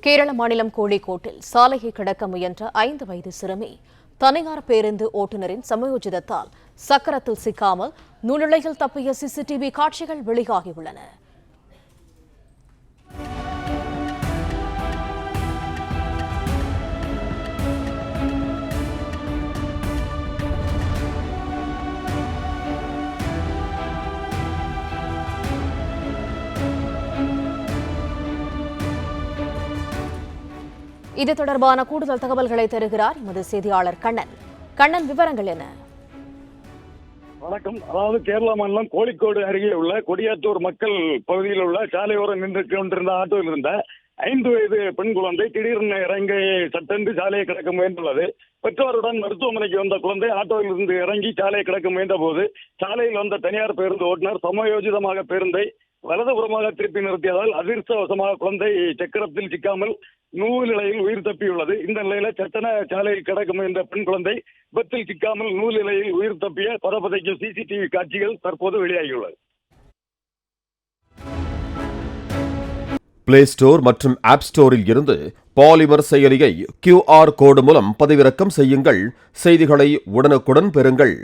கேரள மாநிலம் கோழிக்கோட்டில் சாலையை கடக்க முயன்ற 5 வயது சிறுமி தனியார் பேருந்து ஓட்டுநரின் சமயோஜிதத்தால் சக்கரத்தில் சிக்காமல் நூலிழையில் தப்பிய சிசிடிவி காட்சிகள் வெளியாகியுள்ளன. இது தொடர்பான கூடுதல் தகவல்களை தருகிறார் எமது செய்தியாளர் கண்ணன். கண்ணன், விவரங்கள் என்ன? வணக்கம். அதாவது கேரள மாநிலம் கோழிக்கோடு அருகே உள்ள கொடியாத்தூர் மக்கள் பகுதியில் உள்ள சாலையோரம் நின்று கொண்டிருந்த ஆட்டோவில் இருந்த 5 வயது பெண் குழந்தை திடீரென இறங்கி சட்டென்று சாலையை கடக்க முயன்றுள்ளது. பெற்றோருடன் மருத்துவமனைக்கு வந்த குழந்தை ஆட்டோவில் இருந்து இறங்கி சாலையை கடக்க முயன்ற போது சாலையில் வந்த தனியார் பேருந்து ஓட்டுநர் சமயோஜிதமாக பேருந்தை வலதுபுறமாக திருப்பி நிறுத்தியதால் அதிர்ஷ்டவசமாக குழந்தை சக்கரத்தில் சிக்காமல் நூலிழையில் உயிர் தப்பியுள்ளது. இந்த நிலையில சட்டென சாலையில் கடக்க முயன்ற பெண் குழந்தை விபத்தில் சிக்காமல் நூலிழையில் உயிர் தப்பிய பரபதைக்கும் சிசிடிவி காட்சிகள் தற்போது வெளியாகியுள்ளது. பிளே ஸ்டோர் மற்றும் ஆப் ஸ்டோரில் இருந்து பாலிமர் செயலியை QR கோடு மூலம் பதிவிறக்கம் செய்யுங்கள். செய்திகளை உடனுக்குடன் பெறுங்கள்.